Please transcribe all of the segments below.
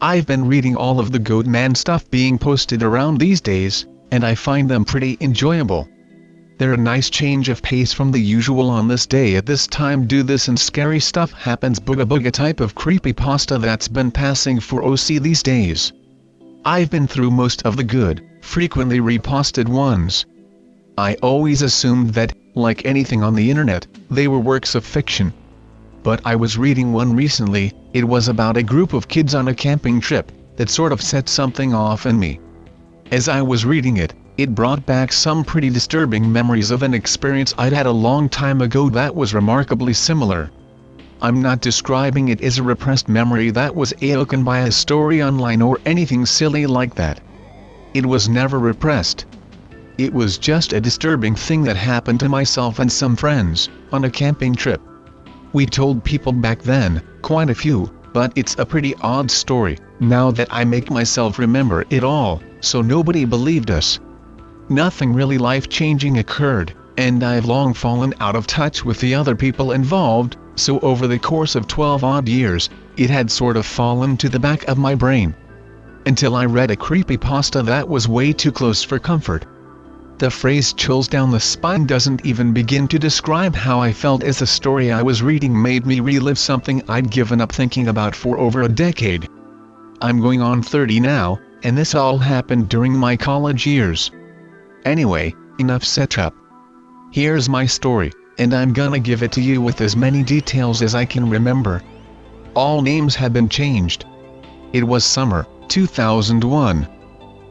I've been reading all of the Goatman stuff being posted around these days, and I find them pretty enjoyable. They're a nice change of pace from the usual on this day at this time do this and scary stuff happens booga booga type of creepypasta that's been passing for OC these days. I've been through most of the good, frequently reposted ones. I always assumed that, like anything on the internet, they were works of fiction. But I was reading one recently. It was about a group of kids on a camping trip, that sort of set something off in me. As I was reading it, it brought back some pretty disturbing memories of an experience I'd had a long time ago that was remarkably similar. I'm not describing it as a repressed memory that was awoken by a story online or anything silly like that. It was never repressed. It was just a disturbing thing that happened to myself and some friends, on a camping trip. We told people back then, quite a few, but it's a pretty odd story, now that I make myself remember it all, so nobody believed us. Nothing really life-changing occurred, and I've long fallen out of touch with the other people involved, so over the course of 12-odd years, it had sort of fallen to the back of my brain. Until I read a creepypasta that was way too close for comfort. The phrase chills down the spine doesn't even begin to describe how I felt as the story I was reading made me relive something I'd given up thinking about for over a decade. I'm going on 30 now, and this all happened during my college years. Anyway, enough setup. Here's my story, and I'm gonna give it to you with as many details as I can remember. All names had been changed. It was summer, 2001.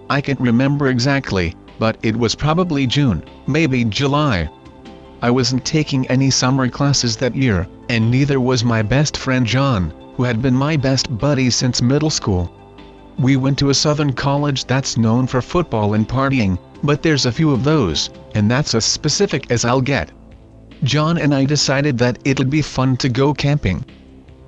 I can't remember exactly, but it was probably June, maybe July. I wasn't taking any summer classes that year, and neither was my best friend John, who had been my best buddy since middle school. We went to a southern college that's known for football and partying, but there's a few of those, and that's as specific as I'll get. John and I decided that it'd be fun to go camping.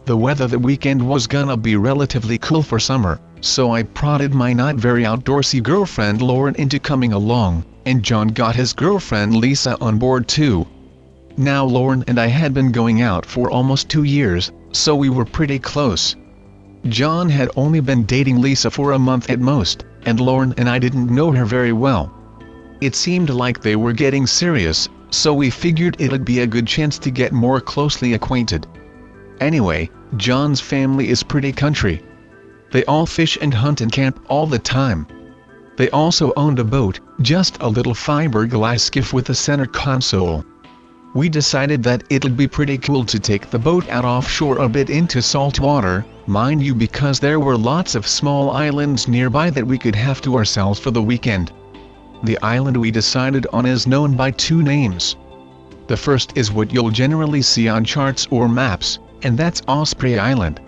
The weather that weekend was gonna be relatively cool for summer, so I prodded my not very outdoorsy girlfriend Lauren into coming along, and John got his girlfriend Lisa on board too. Now Lauren and I had been going out for almost 2 years, so we were pretty close. John had only been dating Lisa for a month at most, and Lauren and I didn't know her very well. It seemed like they were getting serious, so we figured it'd be a good chance to get more closely acquainted. Anyway, John's family is pretty country. They all fish and hunt and camp all the time. They also owned a boat, just a little fiberglass skiff with a center console. We decided that it'd be pretty cool to take the boat out offshore a bit into salt water, mind you, because there were lots of small islands nearby that we could have to ourselves for the weekend. The island we decided on is known by 2 names. The first is what you'll generally see on charts or maps, and that's Osprey Island.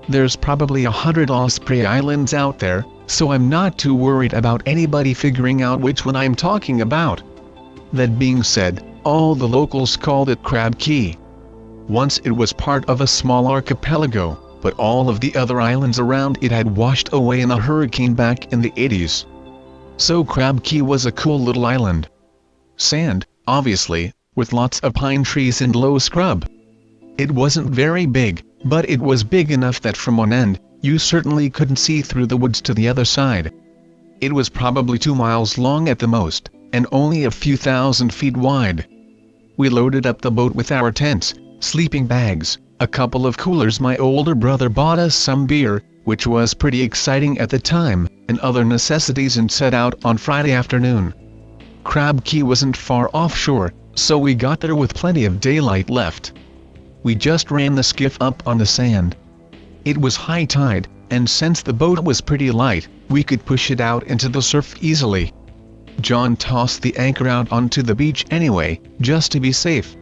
There's probably 100 Osprey Islands out there, so I'm not too worried about anybody figuring out which one I'm talking about. That being said, all the locals called it Crab Key. Once it was part of a small archipelago, but all of the other islands around it had washed away in a hurricane back in the 80s. So Crab Key was a cool little island. Sand, obviously, with lots of pine trees and low scrub. It wasn't very big, but it was big enough that from one end, you certainly couldn't see through the woods to the other side. It was probably 2 miles long at the most, and only a few thousand feet wide. We loaded up the boat with our tents, sleeping bags, a couple of coolers. My older brother bought us some beer, which was pretty exciting at the time, and other necessities, and set out on Friday afternoon. Crab Key wasn't far offshore, so we got there with plenty of daylight left. We just ran the skiff up on the sand. It was high tide, and since the boat was pretty light, we could push it out into the surf easily. John tossed the anchor out onto the beach anyway, just to be safe.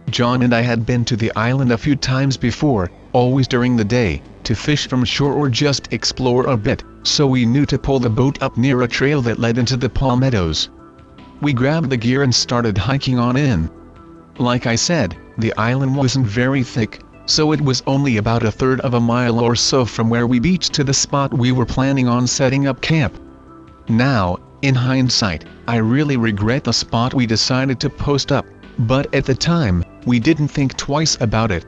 John and I had been to the island a few times before, always during the day, to fish from shore or just explore a bit, so we knew to pull the boat up near a trail that led into the palmettos. We grabbed the gear and started hiking on in. Like I said, the island wasn't very thick, so it was only about a third of a mile or so from where we beached to the spot we were planning on setting up camp. Now, in hindsight, I really regret the spot we decided to post up, but at the time, we didn't think twice about it.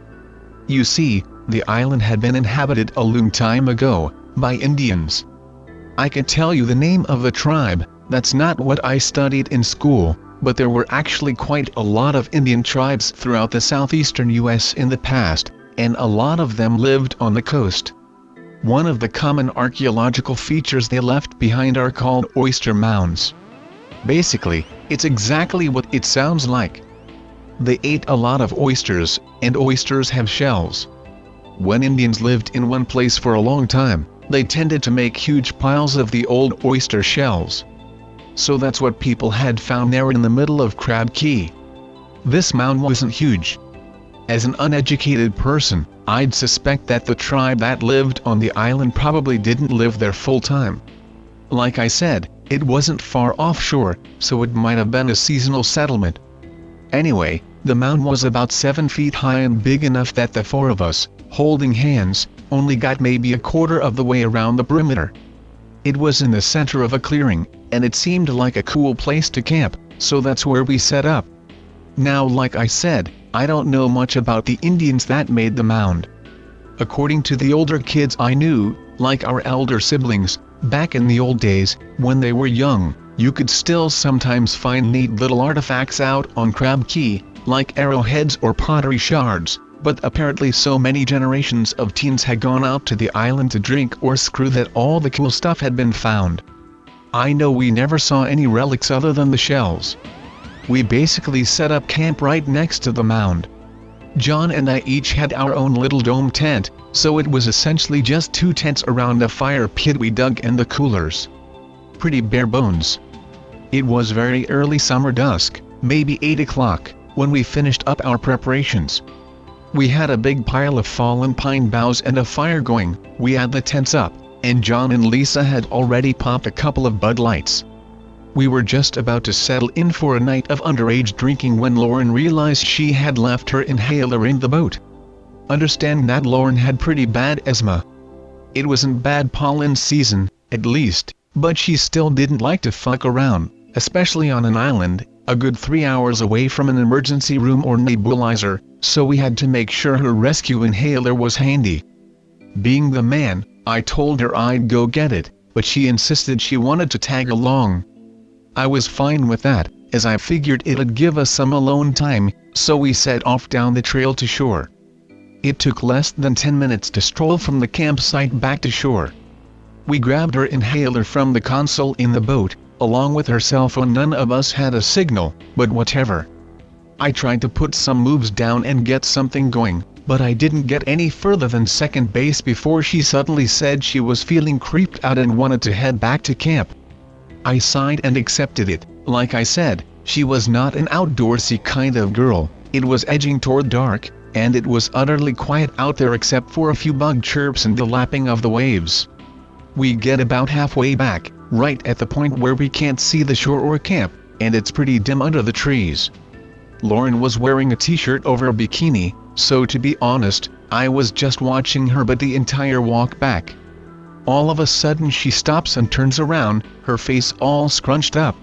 You see, the island had been inhabited a long time ago, by Indians. I can tell you the name of the tribe, that's not what I studied in school, but there were actually quite a lot of Indian tribes throughout the southeastern US in the past, and a lot of them lived on the coast. One of the common archaeological features they left behind are called oyster mounds. Basically, it's exactly what it sounds like. They ate a lot of oysters, and oysters have shells. When Indians lived in one place for a long time, they tended to make huge piles of the old oyster shells. So that's what people had found there in the middle of Keque. This mound wasn't huge. As an uneducated person, I'd suspect that the tribe that lived on the island probably didn't live there full time. Like I said, it wasn't far offshore, so it might have been a seasonal settlement. Anyway, the mound was about 7 feet high and big enough that the four of us, holding hands, only got maybe a quarter of the way around the perimeter. It was in the center of a clearing, and it seemed like a cool place to camp, so that's where we set up. Now, like I said, I don't know much about the Indians that made the mound. According to the older kids I knew, like our elder siblings, back in the old days, when they were young, you could still sometimes find neat little artifacts out on Keque, like arrowheads or pottery shards, but apparently so many generations of teens had gone out to the island to drink or screw that all the cool stuff had been found. I know we never saw any relics other than the shells. We basically set up camp right next to the mound. John and I each had our own little dome tent, so it was essentially just 2 tents around a fire pit we dug and the coolers. Pretty bare bones. It was very early summer dusk, maybe 8 o'clock, when we finished up our preparations. We had a big pile of fallen pine boughs and a fire going, we had the tents up, and John and Lisa had already popped a couple of Bud Lights. We were just about to settle in for a night of underage drinking when Lauren realized she had left her inhaler in the boat. Understand that Lauren had pretty bad asthma. It wasn't bad pollen season, at least, but she still didn't like to fuck around, especially on an island, a good 3 hours away from an emergency room or nebulizer, so we had to make sure her rescue inhaler was handy. Being the man, I told her I'd go get it, but she insisted she wanted to tag along. I was fine with that, as I figured it'd give us some alone time, so we set off down the trail to shore. It took less than 10 minutes to stroll from the campsite back to shore. We grabbed her inhaler from the console in the boat, along with her cell phone. None of us had a signal, but whatever. I tried to put some moves down and get something going, but I didn't get any further than second base before she suddenly said she was feeling creeped out and wanted to head back to camp. I sighed and accepted it. Like I said, she was not an outdoorsy kind of girl. It was edging toward dark, and it was utterly quiet out there except for a few bug chirps and the lapping of the waves. We get about halfway back, right at the point where we can't see the shore or camp, and it's pretty dim under the trees. Lauren was wearing a t-shirt over a bikini, so to be honest, I was just watching her but the entire walk back. All of a sudden she stops and turns around, her face all scrunched up.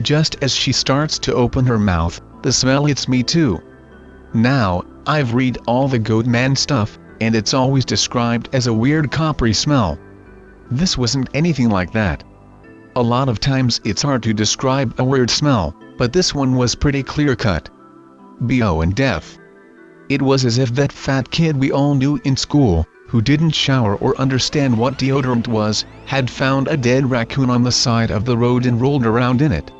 Just as she starts to open her mouth, the smell hits me too. Now, I've read all the Goat Man stuff, and it's always described as a weird coppery smell. This wasn't anything like that. A lot of times it's hard to describe a weird smell, but this one was pretty clear-cut. BO and death. It was as if that fat kid we all knew in school, who didn't shower or understand what deodorant was, had found a dead raccoon on the side of the road and rolled around in it.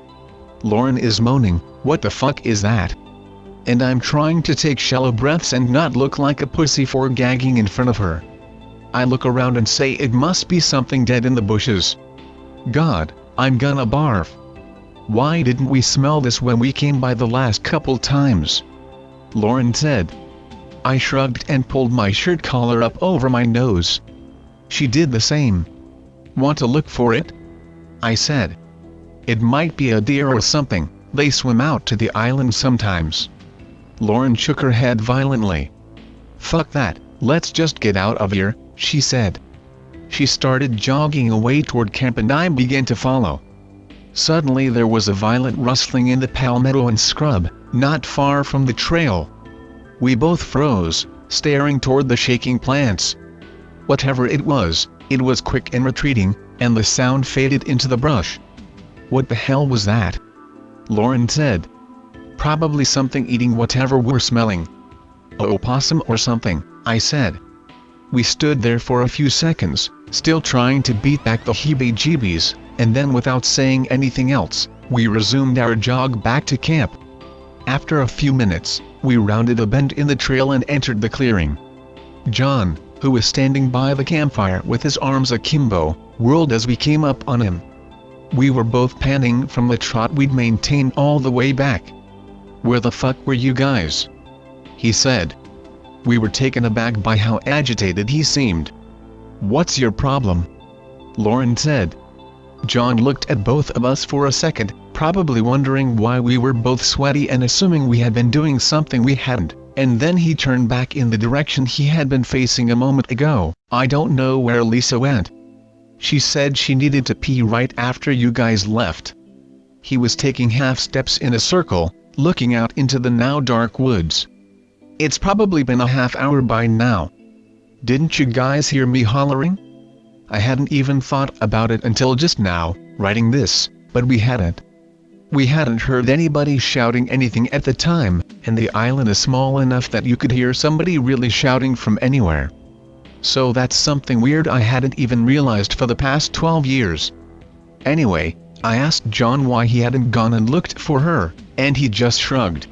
Lauren is moaning, "What the fuck is that?" And I'm trying to take shallow breaths and not look like a pussy for gagging in front of her. I look around and say it must be something dead in the bushes. God, I'm gonna barf. Why didn't we smell this when we came by the last couple times? Lauren said. I shrugged and pulled my shirt collar up over my nose. She did the same. Want to look for it? I said. It might be a deer or something, they swim out to the island sometimes. Lauren shook her head violently. Fuck that, let's just get out of here, she said. She started jogging away toward camp and I began to follow. Suddenly there was a violent rustling in the palmetto and scrub, not far from the trail. We both froze, staring toward the shaking plants. Whatever it was, It was quick and retreating, and the sound faded into the brush. "What the hell was that?" Lauren said. "Probably something eating whatever we're smelling." "A opossum or something," I said. We stood there for a few seconds, still trying to beat back the heebie-jeebies, and then without saying anything else, we resumed our jog back to camp. After a few minutes, we rounded a bend in the trail and entered the clearing. John, who was standing by the campfire with his arms akimbo, whirled as we came up on him. We were both panting from the trot we'd maintained all the way back. "Where the fuck were you guys?" he said. We were taken aback by how agitated he seemed. "What's your problem?" Lauren said. John looked at both of us for a second, probably wondering why we were both sweaty and assuming we had been doing something we hadn't, and then he turned back in the direction he had been facing a moment ago. "I don't know where Lisa went. She said she needed to pee right after you guys left." He was taking half steps in a circle, looking out into the now dark woods. "It's probably been a half hour by now. Didn't you guys hear me hollering?" I hadn't even thought about it until just now, writing this, but we hadn't. We hadn't heard anybody shouting anything at the time, and the island is small enough that you could hear somebody really shouting from anywhere. So that's something weird I hadn't even realized for the past 12 years. Anyway, I asked John why he hadn't gone and looked for her, and he just shrugged.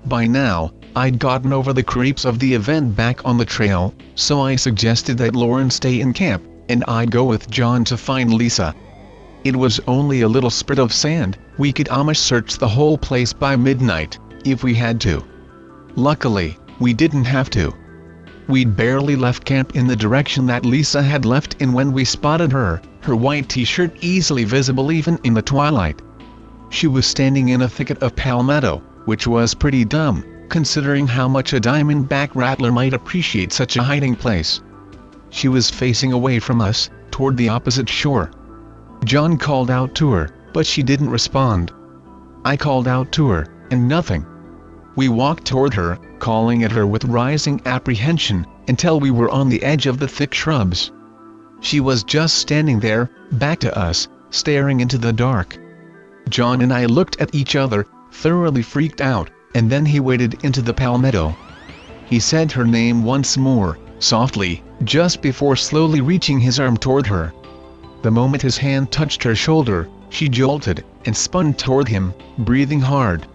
By now, I'd gotten over the creeps of the event back on the trail, so I suggested that Lauren stay in camp, and I'd go with John to find Lisa. It was only a little spit of sand, we could almost search the whole place by midnight, if we had to. Luckily, we didn't have to. We'd barely left camp in the direction that Lisa had left in when we spotted her, her white t-shirt easily visible even in the twilight. She was standing in a thicket of palmetto, which was pretty dumb, considering how much a diamondback rattler might appreciate such a hiding place. She was facing away from us, toward the opposite shore. John called out to her, but she didn't respond. I called out to her, and nothing. We walked toward her, calling at her with rising apprehension, until we were on the edge of the thick shrubs. She was just standing there, back to us, staring into the dark. John and I looked at each other, thoroughly freaked out, and then he waded into the palmetto. He said her name once more, softly, just before slowly reaching his arm toward her. The moment his hand touched her shoulder, she jolted, and spun toward him, breathing hard.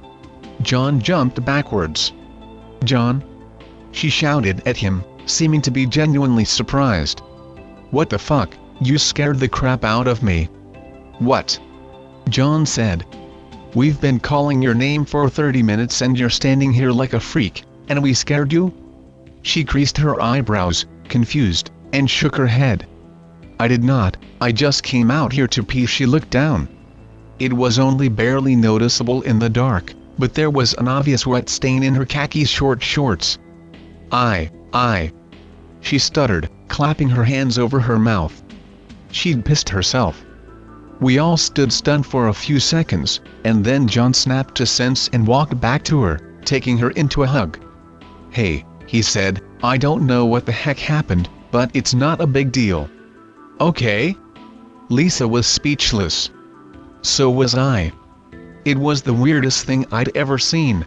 John jumped backwards. "John?" she shouted at him, seeming to be genuinely surprised. "What the fuck, you scared the crap out of me." "What?" John said. "We've been calling your name for 30 minutes and you're standing here like a freak, and we scared you?" She creased her eyebrows, confused, and shook her head. "I did not, I just came out here to pee." She looked down. It was only barely noticeable in the dark, but there was an obvious wet stain in her khaki short shorts. I, she stuttered, clapping her hands over her mouth. She'd pissed herself. We all stood stunned for a few seconds, and then John snapped to sense and walked back to her, taking her into a hug. "Hey," he said, "I don't know what the heck happened, but it's not a big deal." "Okay?" Lisa was speechless. So was I. It was the weirdest thing I'd ever seen.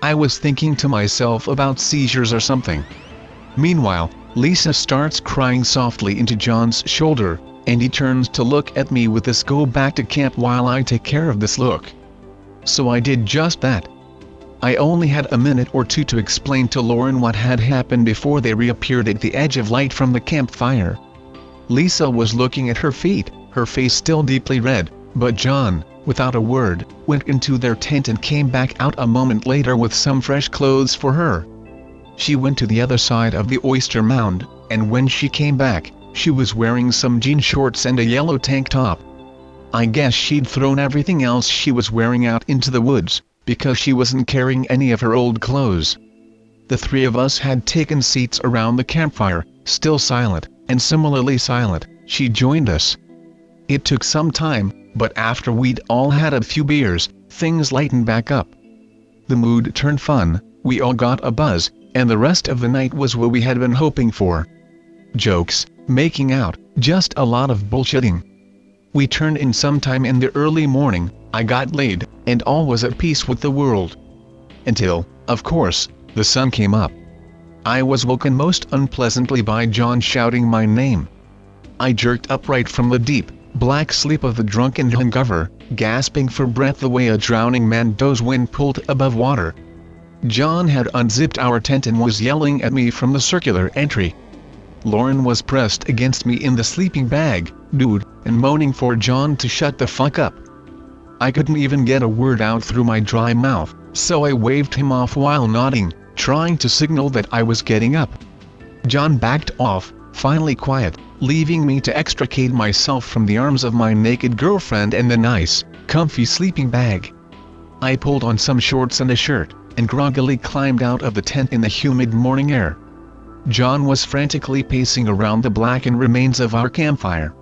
I was thinking to myself about seizures or something. Meanwhile, Lisa starts crying softly into John's shoulder, and he turns to look at me with this "go back to camp while I take care of this" look. So I did just that. I only had a minute or two to explain to Lauren what had happened before they reappeared at the edge of light from the campfire. Lisa was looking at her feet, her face still deeply red, but John, without a word, went into their tent and came back out a moment later with some fresh clothes for her. She went to the other side of the oyster mound, and when she came back, she was wearing some jean shorts and a yellow tank top. I guess she'd thrown everything else she was wearing out into the woods, because she wasn't carrying any of her old clothes. The three of us had taken seats around the campfire, still silent, and similarly silent. She joined us. It took some time, but after we'd all had a few beers, things lightened back up. The mood turned fun, we all got a buzz, and the rest of the night was what we had been hoping for. Jokes, making out, just a lot of bullshitting. We turned in sometime in the early morning, I got laid, and all was at peace with the world. Until, of course, the sun came up. I was woken most unpleasantly by John shouting my name. I jerked upright from the deep, black sleep of the drunken hungover, gasping for breath the way a drowning man does when pulled above water. John had unzipped our tent and was yelling at me from the circular entry. Lauren was pressed against me in the sleeping bag, dude, and moaning for John to shut the fuck up. I couldn't even get a word out through my dry mouth, so I waved him off while nodding, trying to signal that I was getting up. John backed off, finally quiet, leaving me to extricate myself from the arms of my naked girlfriend and the nice, comfy sleeping bag. I pulled on some shorts and a shirt, and groggily climbed out of the tent in the humid morning air. John was frantically pacing around the blackened remains of our campfire.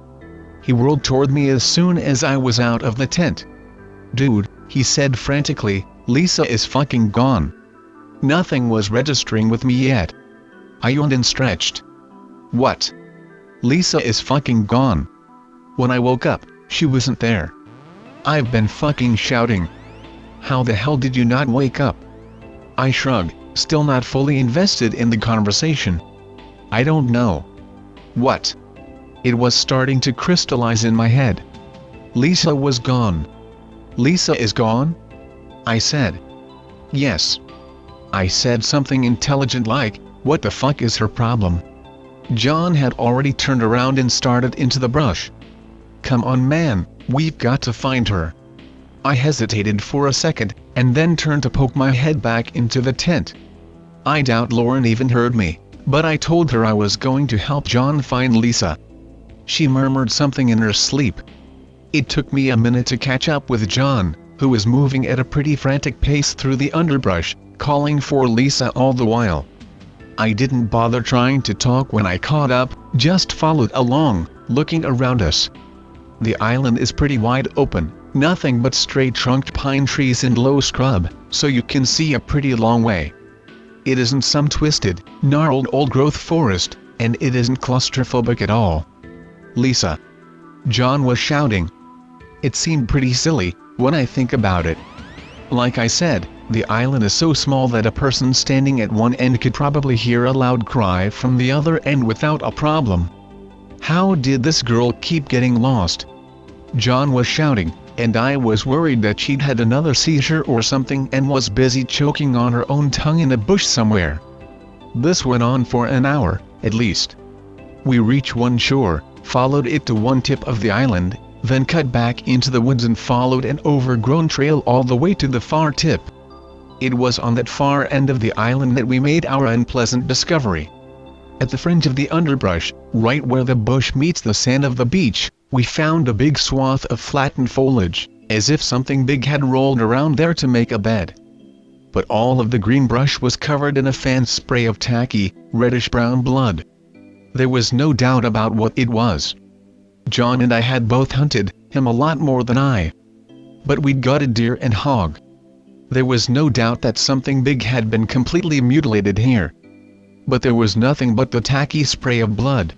He whirled toward me as soon as I was out of the tent. "Dude," he said frantically, "Lisa is fucking gone." Nothing was registering with me yet. I yawned and stretched. "What? Lisa is fucking gone." When I woke up, she wasn't there. I've been fucking shouting. "How the hell did you not wake up?" I shrugged, still not fully invested in the conversation. "I don't know." "What?" It was starting to crystallize in my head. "Lisa was gone." "Lisa is gone?" I said. "Yes." I said something intelligent like, "What the fuck is her problem?" John had already turned around and started into the brush. "Come on man, we've got to find her." I hesitated for a second, and then turned to poke my head back into the tent. I doubt Lauren even heard me, but I told her I was going to help John find Lisa. She murmured something in her sleep. It took me a minute to catch up with John, who was moving at a pretty frantic pace through the underbrush, calling for Lisa all the while. I didn't bother trying to talk when I caught up, just followed along, looking around us. The island is pretty wide open, nothing but straight-trunked pine trees and low scrub, so you can see a pretty long way. It isn't some twisted, gnarled old-growth forest, and it isn't claustrophobic at all. "Lisa!" John was shouting. It seemed pretty silly, when I think about it. Like I said, the island is so small that a person standing at one end could probably hear a loud cry from the other end without a problem. How did this girl keep getting lost? John was shouting, and I was worried that she'd had another seizure or something and was busy choking on her own tongue in a bush somewhere. This went on for an hour, at least. We reached one shore, followed it to one tip of the island, then cut back into the woods and followed an overgrown trail all the way to the far tip. It was on that far end of the island that we made our unpleasant discovery. At the fringe of the underbrush, right where the bush meets the sand of the beach, we found a big swath of flattened foliage, as if something big had rolled around there to make a bed. But all of the green brush was covered in a fan spray of tacky, reddish-brown blood. There was no doubt about what it was. John and I had both hunted, him a lot more than I. But we'd gutted deer and hog. There was no doubt that something big had been completely mutilated here. But there was nothing but the tacky spray of blood.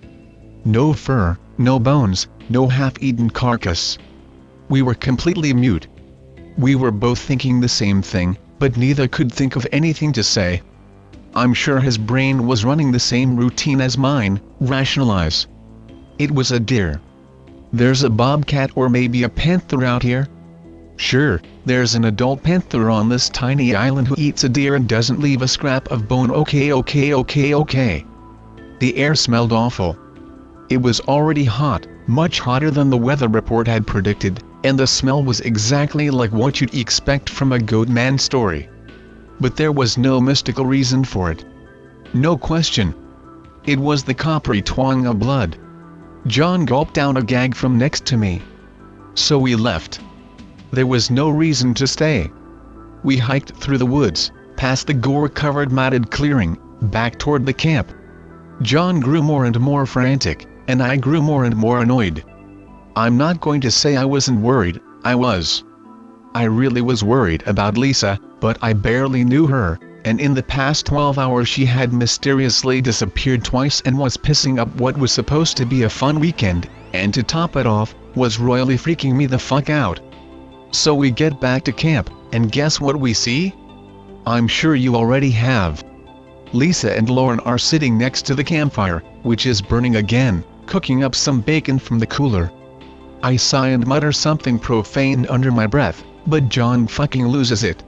No fur, no bones, no half-eaten carcass. We were completely mute. We were both thinking the same thing, but neither could think of anything to say. I'm sure his brain was running the same routine as mine, rationalize. It was a deer. There's a bobcat or maybe a panther out here. Sure, there's an adult panther on this tiny island who eats a deer and doesn't leave a scrap of bone. Okay. The air smelled awful. It was already hot, much hotter than the weather report had predicted, and the smell was exactly like what you'd expect from a goat man story. But there was no mystical reason for it. No question. It was the coppery twang of blood. John gulped down a gag from next to me. So we left. There was no reason to stay. We hiked through the woods, past the gore-covered matted clearing, back toward the camp. John grew more and more frantic, and I grew more and more annoyed. I'm not going to say I wasn't worried, I was. I really was worried about Lisa, but I barely knew her, and in the past 12 hours she had mysteriously disappeared twice and was pissing up what was supposed to be a fun weekend, and to top it off, was royally freaking me the fuck out. So we get back to camp, and guess what we see? I'm sure you already have. Lisa and Lauren are sitting next to the campfire, which is burning again, cooking up some bacon from the cooler. I sigh and mutter something profane under my breath, but John fucking loses it.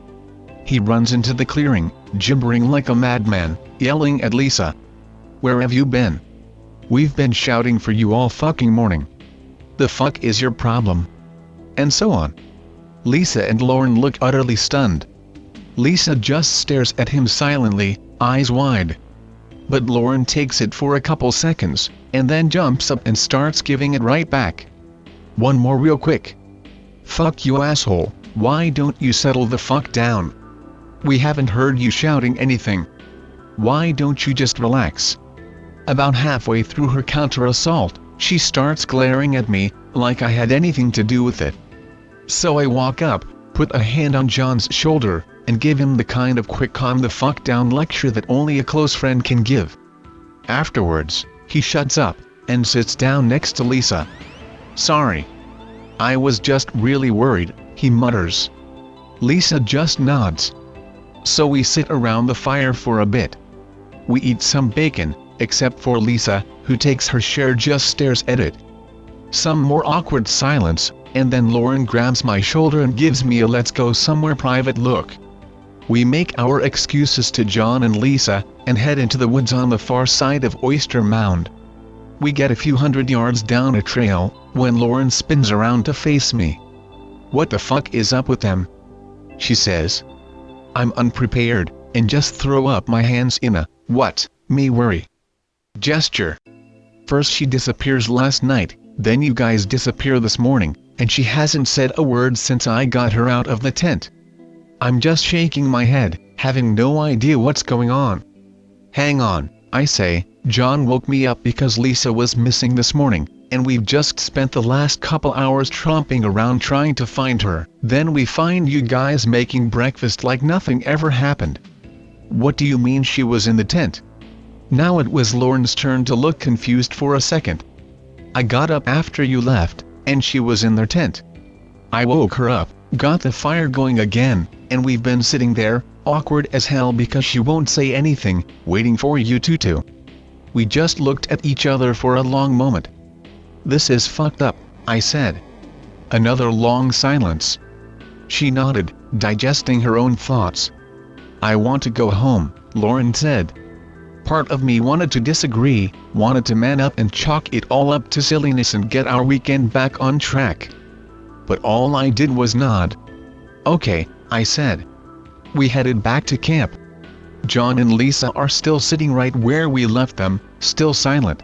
He runs into the clearing, gibbering like a madman, yelling at Lisa. "Where have you been? We've been shouting for you all fucking morning. The fuck is your problem?" And so on. Lisa and Lauren look utterly stunned. Lisa just stares at him silently, eyes wide. But Lauren takes it for a couple seconds, and then jumps up and starts giving it right back. "One more real quick. Fuck you asshole, why don't you settle the fuck down? We haven't heard you shouting anything. Why don't you just relax?" About halfway through her counter-assault, she starts glaring at me, like I had anything to do with it. So I walk up, put a hand on John's shoulder, and give him the kind of quick calm the fuck down lecture that only a close friend can give. Afterwards, he shuts up, and sits down next to Lisa. "Sorry. I was just really worried," he mutters. Lisa just nods. So we sit around the fire for a bit. We eat some bacon, except for Lisa, who takes her share just stares at it. Some more awkward silence, and then Lauren grabs my shoulder and gives me a "let's go somewhere private" look. We make our excuses to John and Lisa, and head into the woods on the far side of Oyster Mound. We get a few hundred yards down a trail, when Lauren spins around to face me. "What the fuck is up with them?" she says. I'm unprepared, and just throw up my hands in a, "What, me worry" gesture. First she disappears last night, then you guys disappear this morning, and she hasn't said a word since I got her out of the tent. I'm just shaking my head, having no idea what's going on. "Hang on," I say, "John woke me up because Lisa was missing this morning, and we've just spent the last couple hours tromping around trying to find her. Then we find you guys making breakfast like nothing ever happened." "What do you mean she was in the tent?" Now it was Lauren's turn to look confused for a second. "I got up after you left, and she was in their tent. I woke her up, got the fire going again, and we've been sitting there, awkward as hell because she won't say anything, waiting for you two to." We just looked at each other for a long moment. "This is fucked up," I said. Another long silence. She nodded, digesting her own thoughts. "I want to go home," Lauren said. Part of me wanted to disagree, wanted to man up and chalk it all up to silliness and get our weekend back on track. But all I did was nod. "Okay," I said. We headed back to camp. John and Lisa are still sitting right where we left them, still silent.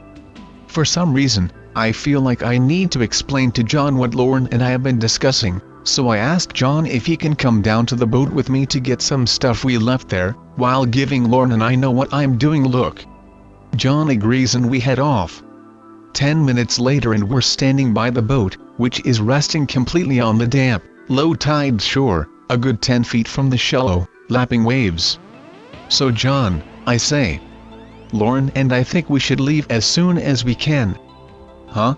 For some reason, I feel like I need to explain to John what Lauren and I have been discussing, so I ask John if he can come down to the boat with me to get some stuff we left there, while giving Lauren and I know what I'm doing look. John agrees and we head off. 10 minutes later and we're standing by the boat, which is resting completely on the damp, low-tide shore, a good 10 feet from the shallow, lapping waves. "So John," I say, "Lauren and I think we should leave as soon as we can." "Huh?"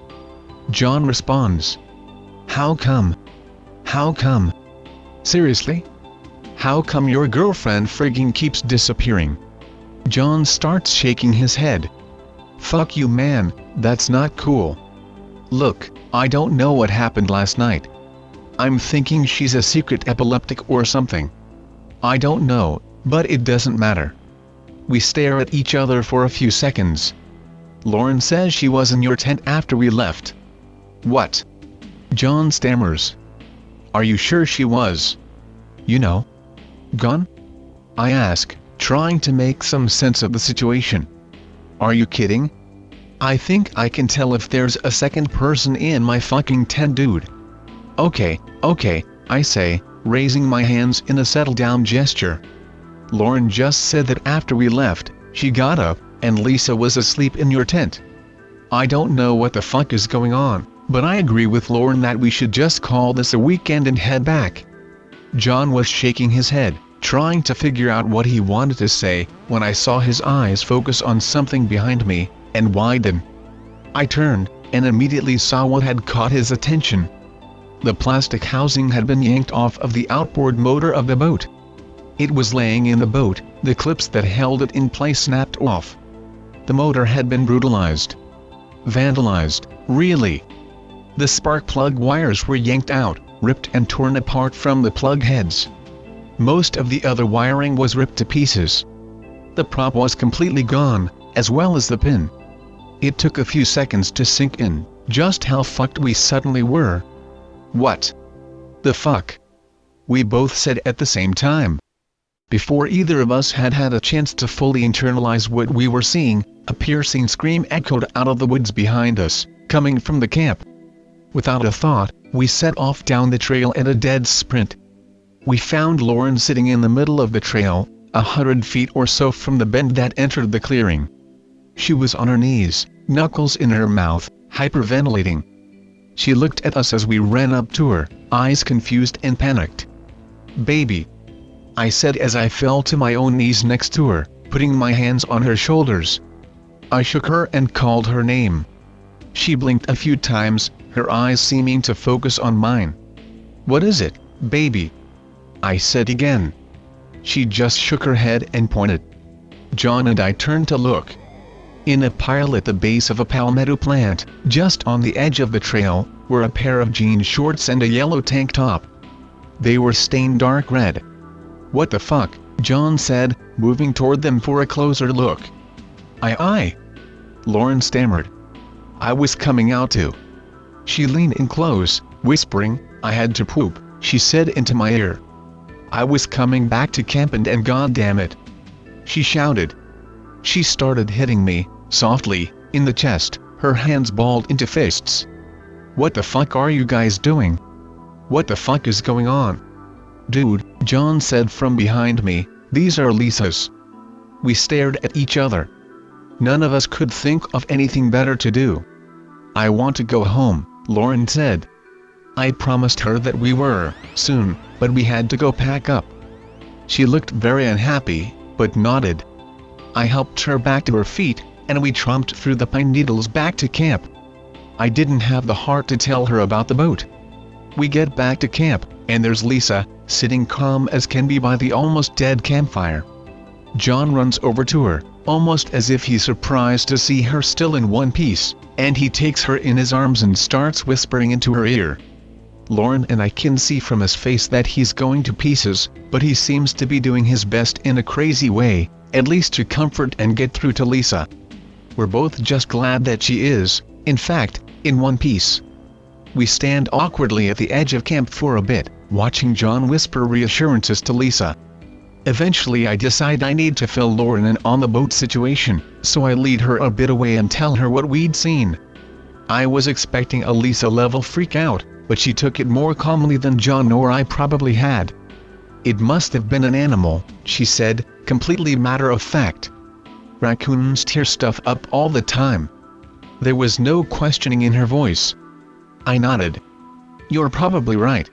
John responds. "How come? How come? Seriously? How come your girlfriend frigging keeps disappearing?" John starts shaking his head. "Fuck you man, that's not cool. Look, I don't know what happened last night. I'm thinking she's a secret epileptic or something. I don't know, but it doesn't matter." We stare at each other for a few seconds. "Lauren says she was in your tent after we left." "What?" John stammers. "Are you sure she was? You know, gone?" I ask, trying to make some sense of the situation. "Are you kidding? I think I can tell if there's a second person in my fucking tent, dude." Okay, I say, raising my hands in a settle-down gesture. "Lauren just said that after we left, she got up, and Lisa was asleep in your tent. I don't know what the fuck is going on, but I agree with Lauren that we should just call this a weekend and head back." John was shaking his head, trying to figure out what he wanted to say, when I saw his eyes focus on something behind me, and widen. I turned, and immediately saw what had caught his attention. The plastic housing had been yanked off of the outboard motor of the boat. It was laying in the boat, the clips that held it in place snapped off. The motor had been brutalized. Vandalized, really. The spark plug wires were yanked out, ripped and torn apart from the plug heads. Most of the other wiring was ripped to pieces. The prop was completely gone, as well as the pin. It took a few seconds to sink in, just how fucked we suddenly were. What the fuck? We both said at the same time. Before either of us had had a chance to fully internalize what we were seeing, a piercing scream echoed out of the woods behind us, coming from the camp. Without a thought, we set off down the trail at a dead sprint. We found Lauren sitting in the middle of the trail, 100 feet or so from the bend that entered the clearing. She was on her knees, knuckles in her mouth, hyperventilating. She looked at us as we ran up to her, eyes confused and panicked. "Baby," I said as I fell to my own knees next to her, putting my hands on her shoulders. I shook her and called her name. She blinked a few times, her eyes seeming to focus on mine. "What is it, baby?" I said again. She just shook her head and pointed. John and I turned to look. In a pile at the base of a palmetto plant, just on the edge of the trail, were a pair of jean shorts and a yellow tank top. They were stained dark red. "What the fuck?" John said, moving toward them for a closer look. I, Lauren stammered. "I was coming out to." She leaned in close, whispering, "I had to poop," she said into my ear. "I was coming back to camp and goddammit," she shouted. She started hitting me, softly, in the chest, her hands balled into fists. "What the fuck are you guys doing? What the fuck is going on?" "Dude," John said from behind me, "these are Lisa's." We stared at each other. None of us could think of anything better to do. "I want to go home," Lauren said. I promised her that we were, soon, but we had to go pack up. She looked very unhappy, but nodded. I helped her back to her feet, and we tromped through the pine needles back to camp. I didn't have the heart to tell her about the boat. We get back to camp, and there's Lisa, sitting calm as can be by the almost dead campfire. John runs over to her, almost as if he's surprised to see her still in one piece, and he takes her in his arms and starts whispering into her ear. Lauren and I can see from his face that he's going to pieces, but he seems to be doing his best in a crazy way, at least to comfort and get through to Lisa. We're both just glad that she is, in fact, in one piece. We stand awkwardly at the edge of camp for a bit, watching John whisper reassurances to Lisa. Eventually I decide I need to fill Lauren in on the boat situation, so I lead her a bit away and tell her what we'd seen. I was expecting a Lisa-level freak out, but she took it more calmly than John or I probably had. "It must have been an animal," she said, completely matter of fact. "Raccoons tear stuff up all the time." There was no questioning in her voice. I nodded. "You're probably right."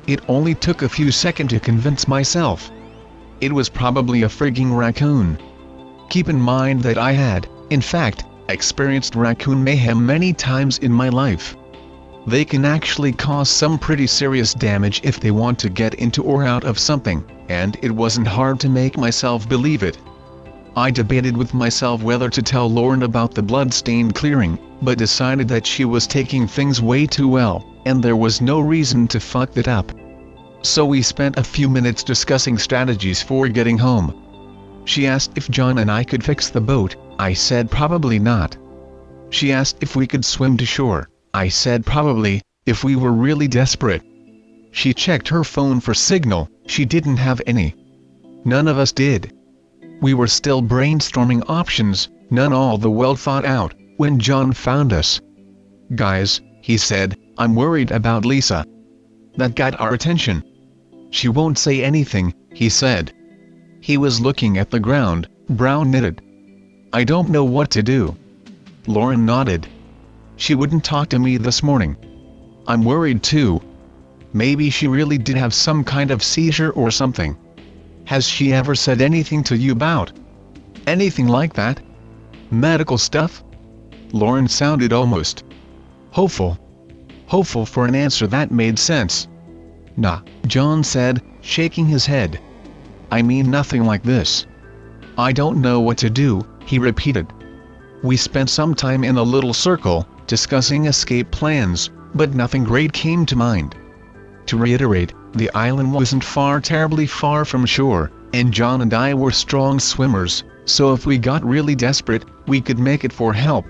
It only took a few seconds to convince myself. It was probably a frigging raccoon. Keep in mind that I had, in fact, experienced raccoon mayhem many times in my life. They can actually cause some pretty serious damage if they want to get into or out of something, and it wasn't hard to make myself believe it. I debated with myself whether to tell Lauren about the blood-stained clearing, but decided that she was taking things way too well, and there was no reason to fuck it up. So we spent a few minutes discussing strategies for getting home. She asked if John and I could fix the boat. I said probably not. She asked if we could swim to shore. I said probably, if we were really desperate. She checked her phone for signal. She didn't have any. None of us did. We were still brainstorming options, none all the well thought out, when John found us. "Guys," he said, "I'm worried about Lisa." That got our attention. "She won't say anything," he said. He was looking at the ground, brow knitted. "I don't know what to do." Lauren nodded. "She wouldn't talk to me this morning." "I'm worried too. Maybe she really did have some kind of seizure or something." Has she ever said anything to you about anything like that? Medical stuff? Lauren sounded almost hopeful. Hopeful for an answer that made sense. Nah, John said, shaking his head. I mean nothing like this. I don't know what to do, he repeated. We spent some time in a little circle, discussing escape plans, but nothing great came to mind. To reiterate, the island wasn't terribly far from shore, and John and I were strong swimmers, so if we got really desperate, we could make it for help.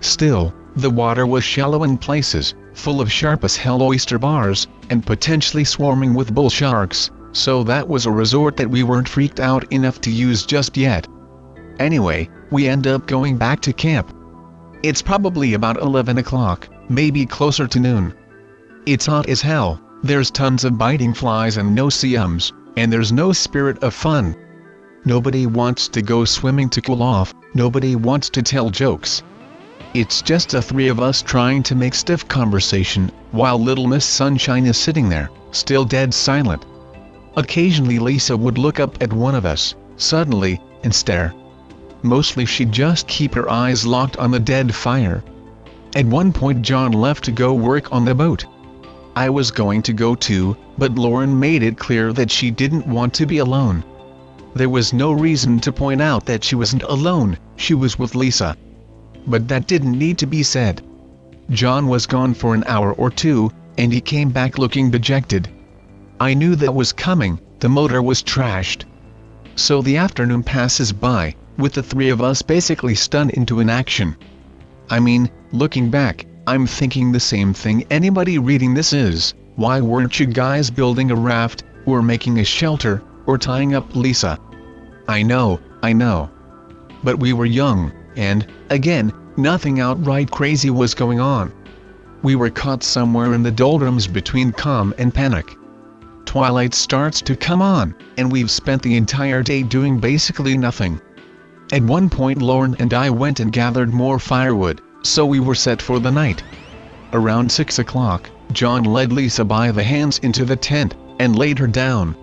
Still, the water was shallow in places, full of sharp as hell oyster bars, and potentially swarming with bull sharks, so that was a resort that we weren't freaked out enough to use just yet. Anyway, we end up going back to camp. It's probably about 11 o'clock, maybe closer to noon. It's hot as hell, there's tons of biting flies and no-see-ums, and there's no spirit of fun. Nobody wants to go swimming to cool off, nobody wants to tell jokes. It's just the three of us trying to make stiff conversation, while Little Miss Sunshine is sitting there, still dead silent. Occasionally Lisa would look up at one of us, suddenly, and stare. Mostly she'd just keep her eyes locked on the dead fire. At one point John left to go work on the boat. I was going to go too, but Lauren made it clear that she didn't want to be alone. There was no reason to point out that she wasn't alone, she was with Lisa. But that didn't need to be said. John was gone for an hour or two, and he came back looking dejected. I knew that was coming, the motor was trashed. So the afternoon passes by, with the three of us basically stunned into inaction. I mean, looking back, I'm thinking the same thing anybody reading this is, why weren't you guys building a raft, or making a shelter, or tying up Lisa? I know. But we were young, and, again, nothing outright crazy was going on. We were caught somewhere in the doldrums between calm and panic. Twilight starts to come on, and we've spent the entire day doing basically nothing. At one point Lauren and I went and gathered more firewood, so we were set for the night. Around 6 o'clock, John led Lisa by the hands into the tent, and laid her down.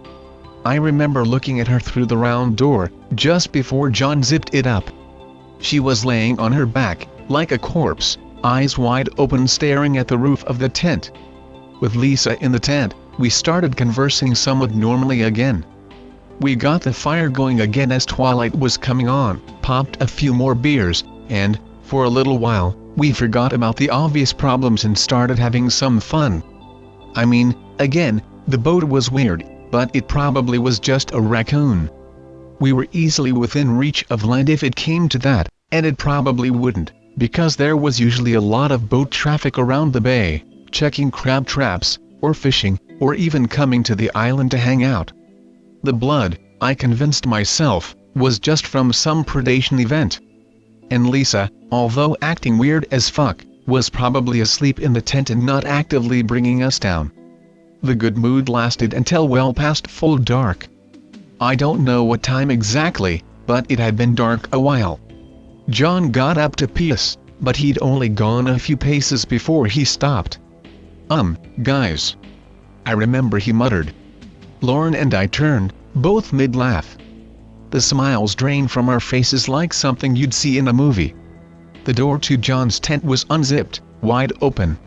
I remember looking at her through the round door, just before John zipped it up. She was laying on her back, like a corpse, eyes wide open staring at the roof of the tent. With Lisa in the tent, we started conversing somewhat normally again. We got the fire going again as twilight was coming on, popped a few more beers, and, for a little while, we forgot about the obvious problems and started having some fun. I mean, again, the boat was weird, but it probably was just a raccoon. We were easily within reach of land if it came to that, and it probably wouldn't, because there was usually a lot of boat traffic around the bay, checking crab traps, or fishing, or even coming to the island to hang out. The blood, I convinced myself, was just from some predation event. And Lisa, although acting weird as fuck, was probably asleep in the tent and not actively bringing us down. The good mood lasted until well past full dark. I don't know what time exactly, but it had been dark a while. John got up to piss, but he'd only gone a few paces before he stopped. Guys. I remember he muttered. Lauren and I turned, both mid-laugh. The smiles drained from our faces like something you'd see in a movie. The door to John's tent was unzipped, wide open.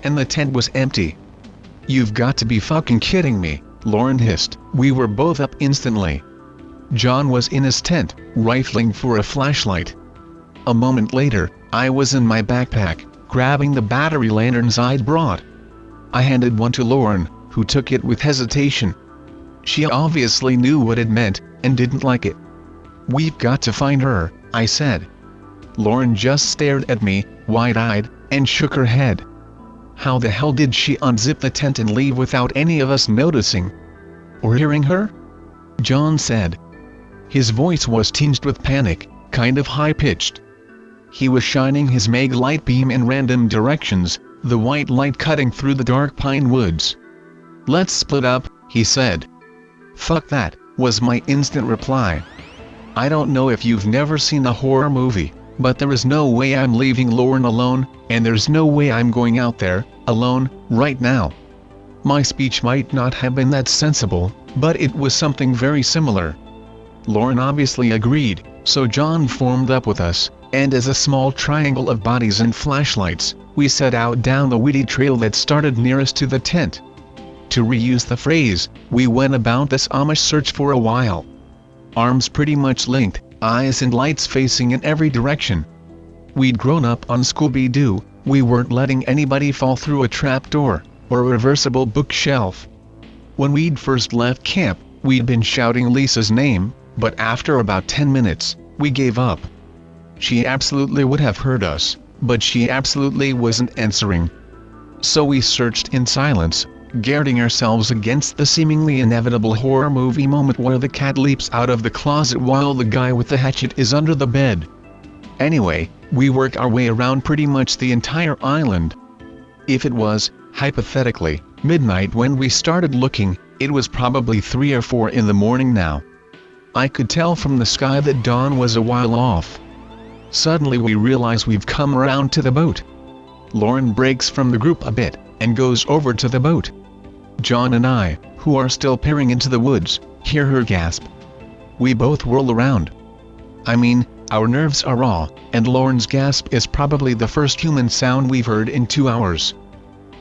And the tent was empty. You've got to be fucking kidding me, Lauren hissed. We were both up instantly. John was in his tent, rifling for a flashlight. A moment later, I was in my backpack, grabbing the battery lanterns I'd brought. I handed one to Lauren, who took it with hesitation. She obviously knew what it meant, and didn't like it. We've got to find her, I said. Lauren just stared at me, wide-eyed, and shook her head. How the hell did she unzip the tent and leave without any of us noticing? Or hearing her? John said. His voice was tinged with panic, kind of high-pitched. He was shining his mag light beam in random directions, the white light cutting through the dark pine woods. Let's split up, he said. Fuck that, was my instant reply. I don't know if you've never seen a horror movie, but there is no way I'm leaving Lauren alone, and there's no way I'm going out there, alone, right now. My speech might not have been that sensible, but it was something very similar. Lauren obviously agreed, so John formed up with us, and as a small triangle of bodies and flashlights, we set out down the weedy trail that started nearest to the tent. To reuse the phrase, we went about this Amish search for a while. Arms pretty much linked, eyes and lights facing in every direction. We'd grown up on Scooby-Doo, we weren't letting anybody fall through a trapdoor, or a reversible bookshelf. When we'd first left camp, we'd been shouting Lisa's name, but after about 10 minutes, we gave up. She absolutely would have heard us, but she absolutely wasn't answering. So we searched in silence, guarding ourselves against the seemingly inevitable horror movie moment where the cat leaps out of the closet while the guy with the hatchet is under the bed. Anyway, we worked our way around pretty much the entire island. If it was, hypothetically, midnight when we started looking, it was probably 3 or 4 in the morning now. I could tell from the sky that dawn was a while off. Suddenly we realize we've come around to the boat. Lauren breaks from the group a bit, and goes over to the boat. John and I, who are still peering into the woods, hear her gasp. We both whirl around. I mean, our nerves are raw, and Lauren's gasp is probably the first human sound we've heard in 2 hours.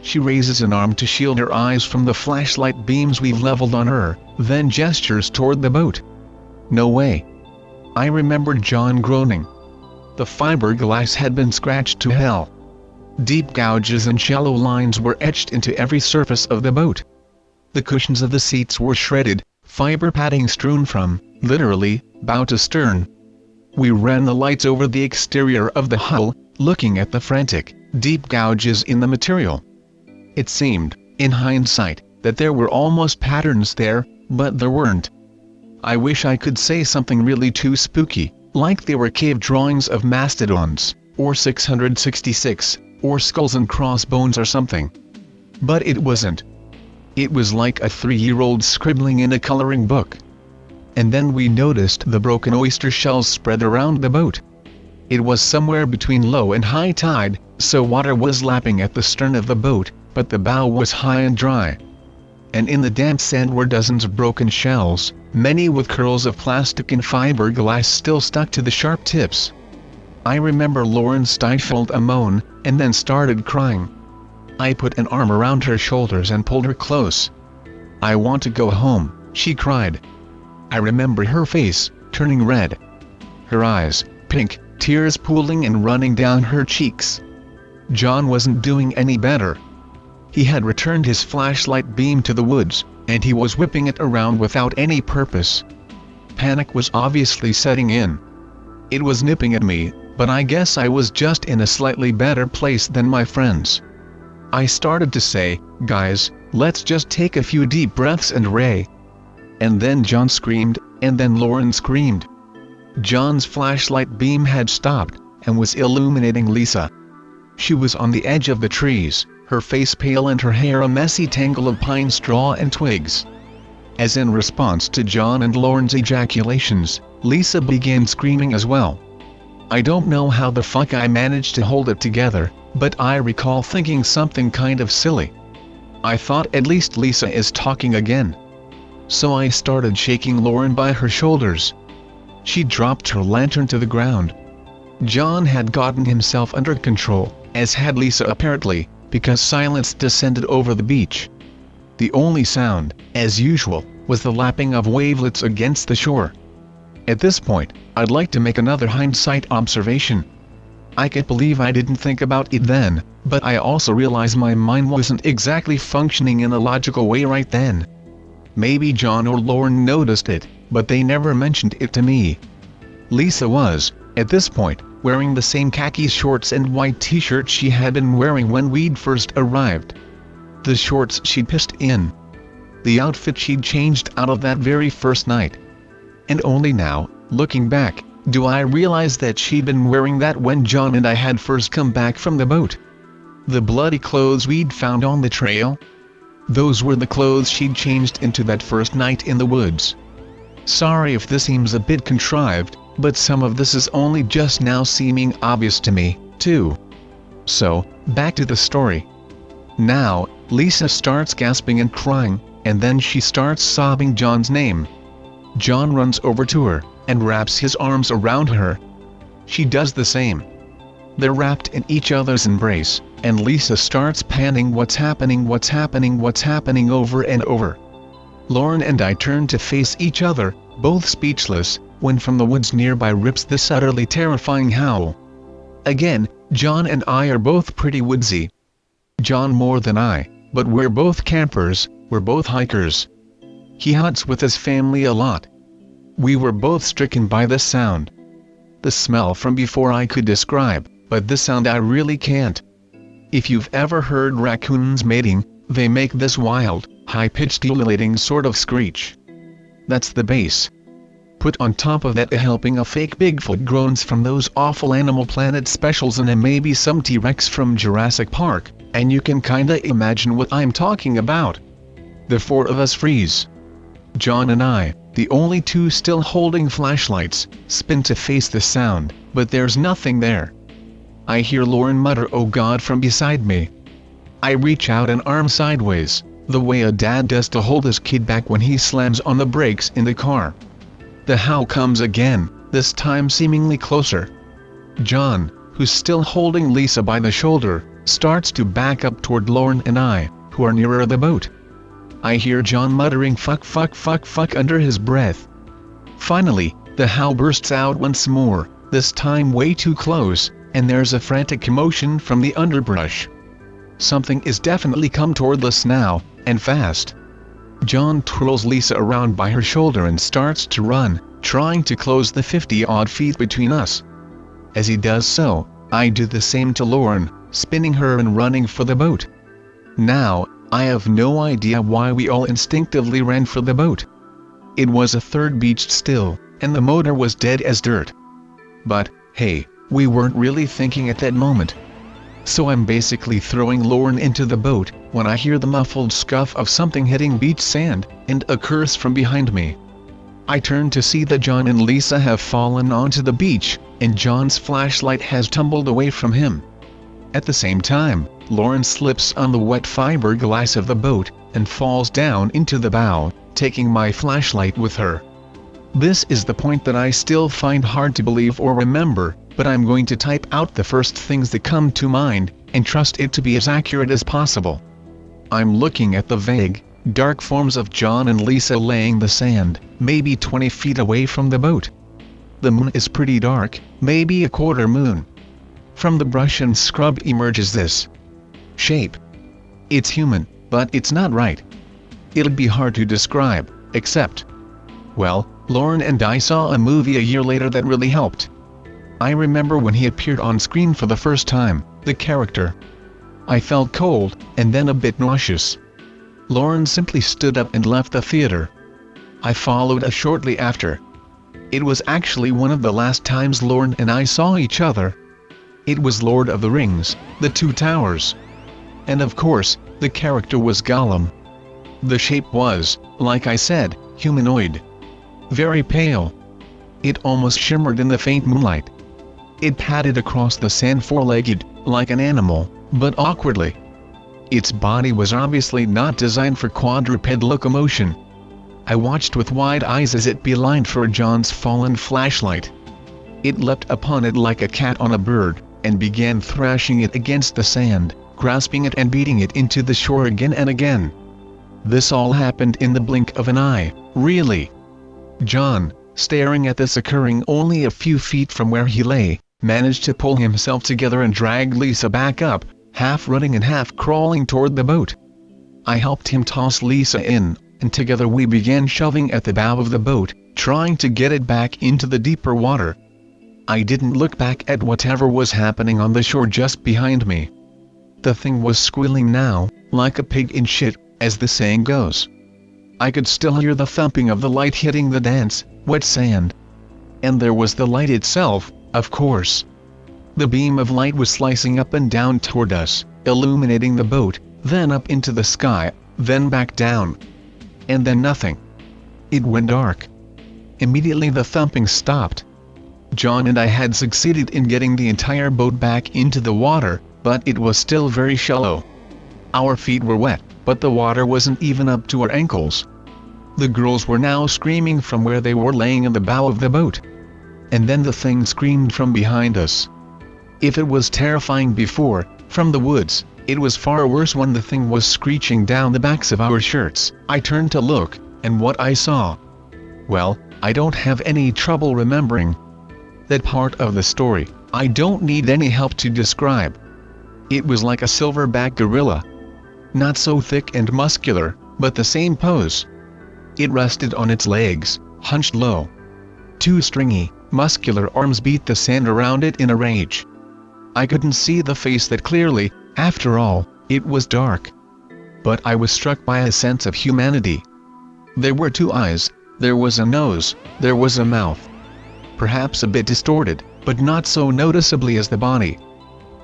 She raises an arm to shield her eyes from the flashlight beams we've leveled on her, then gestures toward the boat. No way. I remembered John groaning. The fiberglass had been scratched to hell. Deep gouges and shallow lines were etched into every surface of the boat. The cushions of the seats were shredded, fiber padding strewn from, literally, bow to stern. We ran the lights over the exterior of the hull, looking at the frantic, deep gouges in the material. It seemed, in hindsight, that there were almost patterns there, but there weren't. I wish I could say something really too spooky, like they were cave drawings of mastodons, or 666, or skulls and crossbones or something. But it wasn't. It was like a 3-year-old scribbling in a coloring book. And then we noticed the broken oyster shells spread around the boat. It was somewhere between low and high tide, so water was lapping at the stern of the boat, but the bow was high and dry. And in the damp sand were dozens of broken shells, many with curls of plastic and fiberglass still stuck to the sharp tips. I remember Lauren stifled a moan, and then started crying. I put an arm around her shoulders and pulled her close. I want to go home, she cried. I remember her face, turning red. Her eyes, pink, tears pooling and running down her cheeks. John wasn't doing any better. He had returned his flashlight beam to the woods, and he was whipping it around without any purpose. Panic was obviously setting in. It was nipping at me, but I guess I was just in a slightly better place than my friends. I started to say, guys, let's just take a few deep breaths and Ray. And then John screamed, and then Lauren screamed. John's flashlight beam had stopped, and was illuminating Lisa. She was on the edge of the trees, her face pale and her hair a messy tangle of pine straw and twigs. As in response to John and Lauren's ejaculations, Lisa began screaming as well. I don't know how the fuck I managed to hold it together, but I recall thinking something kind of silly. I thought at least Lisa is talking again. So I started shaking Lauren by her shoulders. She dropped her lantern to the ground. John had gotten himself under control, as had Lisa apparently, because silence descended over the beach. The only sound, as usual, was the lapping of wavelets against the shore. At this point, I'd like to make another hindsight observation. I can't believe I didn't think about it then, but I also realize my mind wasn't exactly functioning in a logical way right then. Maybe John or Lauren noticed it, but they never mentioned it to me. Lisa was, at this point, wearing the same khaki shorts and white t-shirt she had been wearing when we'd first arrived. The shorts she'd pissed in. The outfit she'd changed out of that very first night. And only now, looking back, do I realize that she'd been wearing that when John and I had first come back from the boat. The bloody clothes we'd found on the trail? Those were the clothes she'd changed into that first night in the woods. Sorry if this seems a bit contrived, but some of this is only just now seeming obvious to me, too. So, back to the story. Now, Lisa starts gasping and crying, and then she starts sobbing John's name. John runs over to her, and wraps his arms around her. She does the same. They're wrapped in each other's embrace, and Lisa starts panting what's happening over and over. Lauren and I turn to face each other, both speechless, when from the woods nearby rips this utterly terrifying howl. Again, John and I are both pretty woodsy. John more than I, but we're both campers, we're both hikers. He hunts with his family a lot. We were both stricken by this sound. The smell from before I could describe, but the sound I really can't. If you've ever heard raccoons mating, they make this wild, high-pitched ululating sort of screech. That's the bass. Put on top of that a helping of fake Bigfoot groans from those awful Animal Planet specials and maybe some T-Rex from Jurassic Park, and you can kinda imagine what I'm talking about. The four of us freeze. John and I, the only two still holding flashlights, spin to face the sound, but there's nothing there. I hear Lauren mutter "Oh God" from beside me. I reach out an arm sideways, the way a dad does to hold his kid back when he slams on the brakes in the car. The howl comes again, this time seemingly closer. John, who's still holding Lisa by the shoulder, starts to back up toward Lauren and I, who are nearer the boat. I hear John muttering fuck under his breath. Finally, the howl bursts out once more, this time way too close, and there's a frantic commotion from the underbrush. Something is definitely come toward us now, and fast. John twirls Lisa around by her shoulder and starts to run, trying to close the 50-odd feet between us. As he does so, I do the same to Lauren, spinning her and running for the boat. Now, I have no idea why we all instinctively ran for the boat. It was a third beached still, and the motor was dead as dirt. But, hey, we weren't really thinking at that moment. So I'm basically throwing Lauren into the boat, when I hear the muffled scuff of something hitting beach sand, and a curse from behind me. I turn to see that John and Lisa have fallen onto the beach, and John's flashlight has tumbled away from him. At the same time, Lauren slips on the wet fiberglass of the boat, and falls down into the bow, taking my flashlight with her. This is the point that I still find hard to believe or remember, but I'm going to type out the first things that come to mind, and trust it to be as accurate as possible. I'm looking at the vague, dark forms of John and Lisa laying the sand, maybe 20 feet away from the boat. The moon is pretty dark, maybe a quarter moon. From the brush and scrub emerges this shape. It's human, but it's not right. It'll be hard to describe, except, well, Lauren and I saw a movie a year later that really helped. I remember when he appeared on screen for the first time, the character. I felt cold, and then a bit nauseous. Lauren simply stood up and left the theater. I followed shortly after. It was actually one of the last times Lauren and I saw each other. It was Lord of the Rings, The Two Towers. And of course, the character was Gollum. The shape was, like I said, humanoid. Very pale. It almost shimmered in the faint moonlight. It padded across the sand four-legged, like an animal, but awkwardly. Its body was obviously not designed for quadruped locomotion. I watched with wide eyes as it beelined for John's fallen flashlight. It leapt upon it like a cat on a bird, and began thrashing it against the sand, grasping it and beating it into the shore again and again. This all happened in the blink of an eye, really. John, staring at this occurring only a few feet from where he lay, managed to pull himself together and drag Lisa back up, half running and half crawling toward the boat. I helped him toss Lisa in, and together we began shoving at the bow of the boat, trying to get it back into the deeper water. I didn't look back at whatever was happening on the shore just behind me. The thing was squealing now, like a pig in shit, as the saying goes. I could still hear the thumping of the light hitting the dense, wet sand. And there was the light itself, of course. The beam of light was slicing up and down toward us, illuminating the boat, then up into the sky, then back down. And then nothing. It went dark. Immediately the thumping stopped. John and I had succeeded in getting the entire boat back into the water, but it was still very shallow. Our feet were wet, but the water wasn't even up to our ankles. The girls were now screaming from where they were laying in the bow of the boat. And then the thing screamed from behind us. If it was terrifying before, from the woods, it was far worse when the thing was screeching down the backs of our shirts. I turned to look, and what I saw, well, I don't have any trouble remembering that part of the story. I don't need any help to describe. It was like a silverback gorilla. Not so thick and muscular, but the same pose. It rested on its legs, hunched low. Two stringy, muscular arms beat the sand around it in a rage. I couldn't see the face that clearly, after all, it was dark. But I was struck by a sense of humanity. There were two eyes, there was a nose, there was a mouth. Perhaps a bit distorted, but not so noticeably as the body.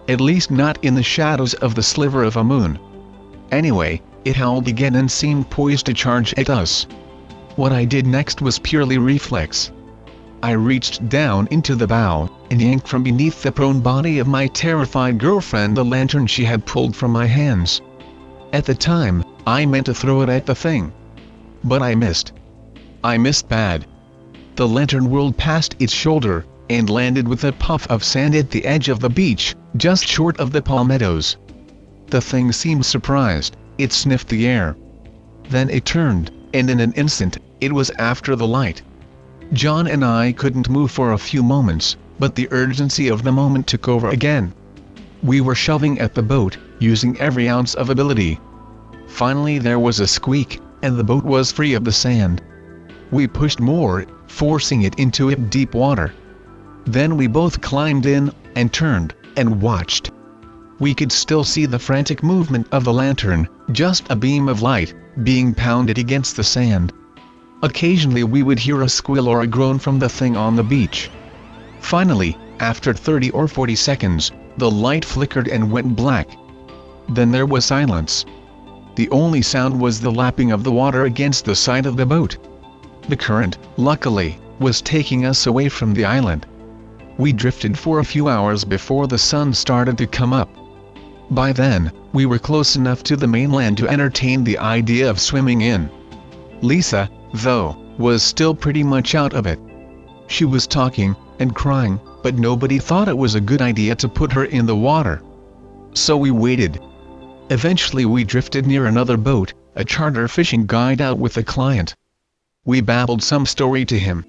At least not in the shadows of the sliver of a moon. Anyway, it howled again and seemed poised to charge at us. What I did next was purely reflex. I reached down into the bow, and yanked from beneath the prone body of my terrified girlfriend the lantern she had pulled from my hands. At the time, I meant to throw it at the thing. But I missed. I missed bad. The lantern whirled past its shoulder, and landed with a puff of sand at the edge of the beach, just short of the palmettos. The thing seemed surprised, it sniffed the air. Then it turned, and in an instant, it was after the light. John and I couldn't move for a few moments, but the urgency of the moment took over again. We were shoving at the boat, using every ounce of ability. Finally there was a squeak, and the boat was free of the sand. We pushed more, forcing it into deep water. Then we both climbed in, and turned, and watched. We could still see the frantic movement of the lantern, just a beam of light, being pounded against the sand. Occasionally we would hear a squeal or a groan from the thing on the beach. Finally, after 30 or 40 seconds, the light flickered and went black. Then there was silence. The only sound was the lapping of the water against the side of the boat. The current, luckily, was taking us away from the island. We drifted for a few hours before the sun started to come up. By then, we were close enough to the mainland to entertain the idea of swimming in. Lisa, though, was still pretty much out of it. She was talking and crying, but nobody thought it was a good idea to put her in the water. So we waited. Eventually we drifted near another boat, a charter fishing guide out with a client. We babbled some story to him.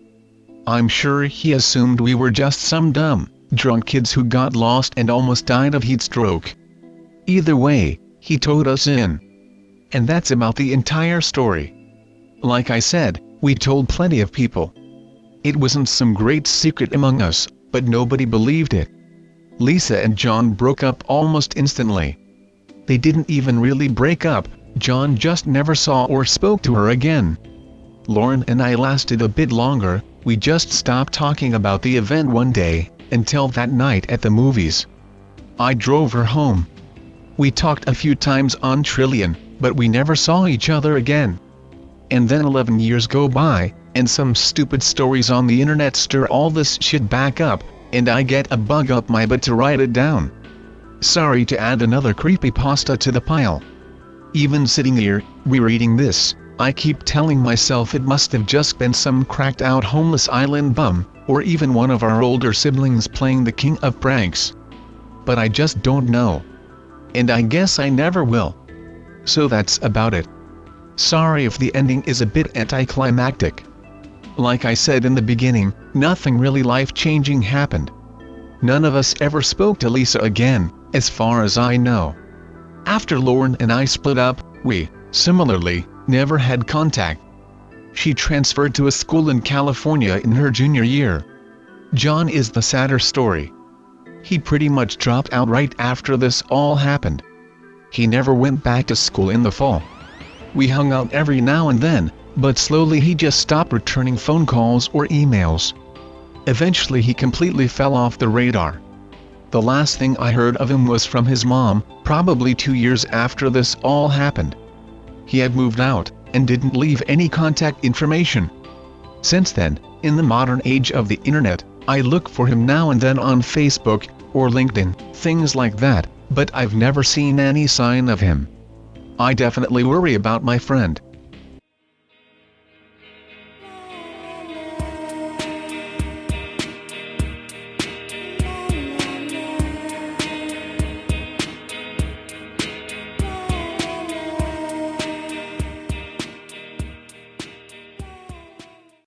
I'm sure he assumed we were just some dumb, drunk kids who got lost and almost died of heat stroke. Either way, he towed us in. And that's about the entire story. Like I said, we told plenty of people. It wasn't some great secret among us, but nobody believed it. Lisa and John broke up almost instantly. They didn't even really break up, John just never saw or spoke to her again. Lauren and I lasted a bit longer, we just stopped talking about the event one day, until that night at the movies. I drove her home. We talked a few times on Trillion, but we never saw each other again. And then 11 years go by, and some stupid stories on the internet stir all this shit back up, and I get a bug up my butt to write it down. Sorry to add another creepypasta to the pile. Even sitting here, rereading this, I keep telling myself it must have just been some cracked out homeless island bum, or even one of our older siblings playing the king of pranks. But I just don't know. And I guess I never will. So that's about it. Sorry if the ending is a bit anticlimactic. Like I said in the beginning, nothing really life-changing happened. None of us ever spoke to Lisa again, as far as I know. After Lauren and I split up, we, similarly, never had contact. She transferred to a school in California in her junior year. John is the sadder story. He pretty much dropped out right after this all happened. He never went back to school in the fall. We hung out every now and then, but slowly he just stopped returning phone calls or emails. Eventually he completely fell off the radar. The last thing I heard of him was from his mom, probably 2 years after this all happened. He had moved out, and didn't leave any contact information. Since then, in the modern age of the internet, I look for him now and then on Facebook, or LinkedIn, things like that, but I've never seen any sign of him. I definitely worry about my friend.